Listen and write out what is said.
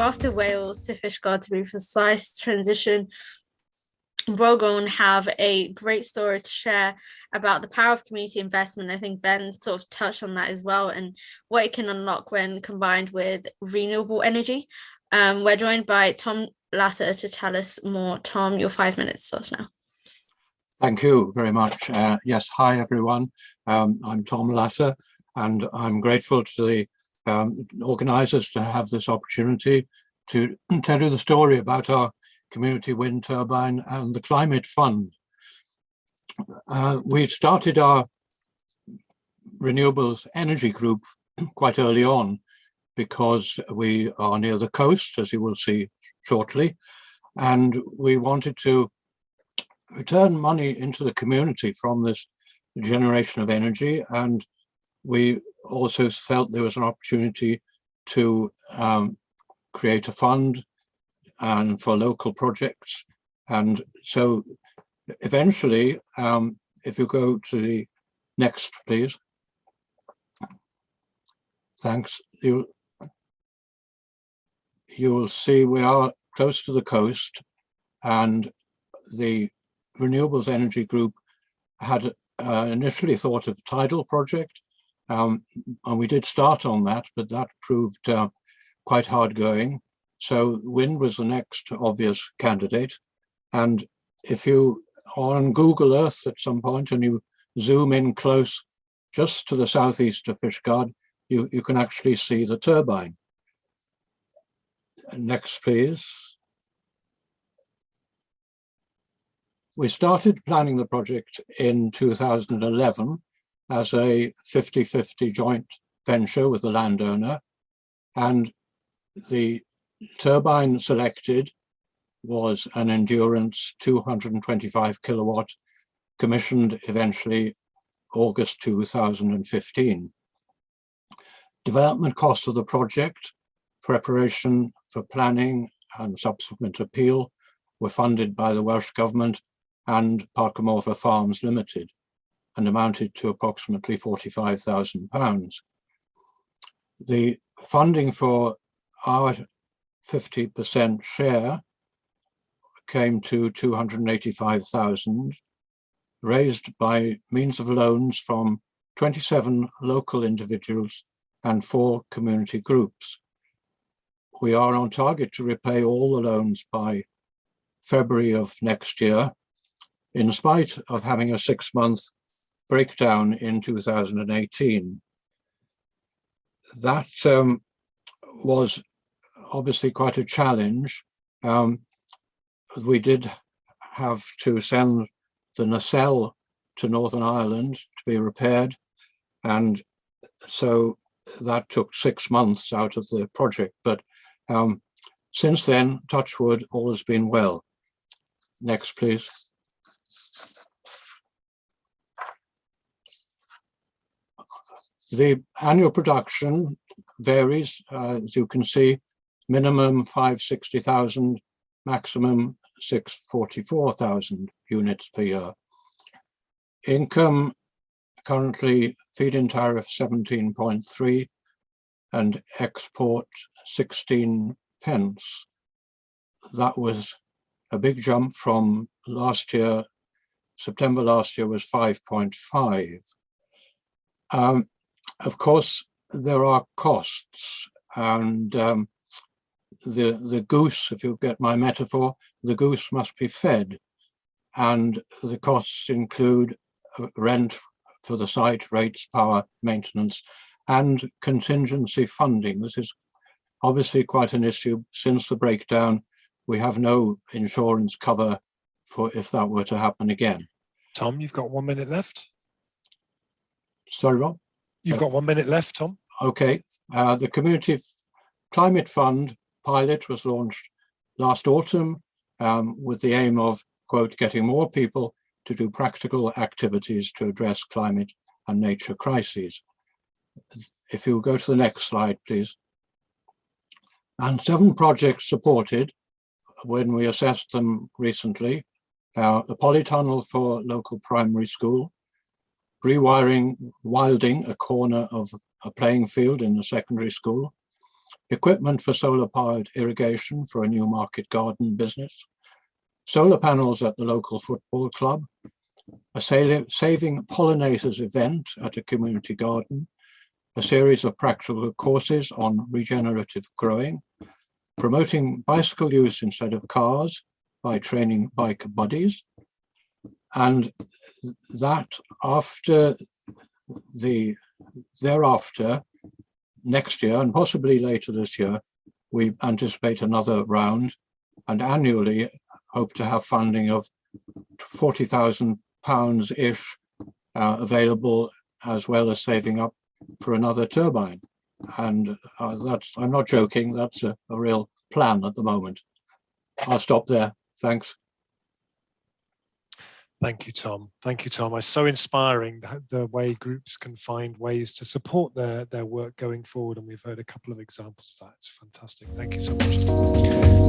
after Wales to Fishguard to be precise transition, Gwaun have a great story to share about the power of community investment. I think Ben sort of touched on that as well, and what it can unlock when combined with renewable energy. We're joined by Tom Lasser to tell us more. Tom, your 5 minutes starts now. Thank you very much. Yes, hi everyone. I'm Tom Lasser, and I'm grateful to the organisers to have this opportunity to tell you the story about our community wind turbine and the climate fund. We started our renewables energy group quite early on because we are near the coast, as you will see shortly, and we wanted to return money into the community from this generation of energy, and we also felt there was an opportunity to create a fund and for local projects. And so eventually, if you go to the next, please. Thanks. You will see we are close to the coast, and the Renewables Energy Group had initially thought of tidal project, and we did start on that, but that proved quite hard going. So wind was the next obvious candidate. And if you are on Google Earth at some point and you zoom in close just to the southeast of Fishguard, you can actually see the turbine. Next, please. We started planning the project in 2011 as a 50-50 joint venture with the landowner, and the turbine selected was an Endurance 225 kilowatt, commissioned eventually August 2015. Development costs of the project, preparation for planning and subsequent appeal were funded by the Welsh Government and Parc y Morfa Farms Limited, and amounted to approximately £45,000. The funding for our 50% share came to 285,000, raised by means of loans from 27 local individuals and 4 community groups. We are on target to repay all the loans by February of next year, in spite of having a 6-month breakdown in 2018. That was obviously quite a challenge. We did have to send the nacelle to Northern Ireland to be repaired, and so that took 6 months out of the project. But since then, touch wood, all has been well. Next, please. The annual production varies, as you can see, minimum 560,000, maximum 644,000 units per year. Income, currently feed-in tariff 17.3 and export 16 pence. That was a big jump from last year. September last year was 5.5. Of course, there are costs, and the goose, if you get my metaphor, the goose must be fed, and the costs include rent for the site, rates, power, maintenance, and contingency funding. This is obviously quite an issue. Since the breakdown, we have no insurance cover for if that were to happen again. Tom, you've got 1 minute left. Sorry, Rob? You've got 1 minute left, Tom. Okay. The Community Climate Fund pilot was launched last autumn with the aim of, quote, getting more people to do practical activities to address climate and nature crises. If you go to the next slide, please. And 7 projects supported when we assessed them recently. The polytunnel for local primary school, wilding a corner of a playing field in the secondary school, equipment for solar-powered irrigation for a new market garden business, solar panels at the local football club, a saving pollinators event at a community garden, a series of practical courses on regenerative growing, promoting bicycle use instead of cars by training bike buddies, and that thereafter, next year and possibly later this year, we anticipate another round, and annually hope to have funding of £40,000-ish available, as well as saving up for another turbine. And I'm not joking, that's a real plan at the moment. I'll stop there. Thanks. Thank you, Tom. Thank you, Tom. It's so inspiring the way groups can find ways to support their work going forward. And we've heard a couple of examples of that. It's fantastic. Thank you so much, Tom.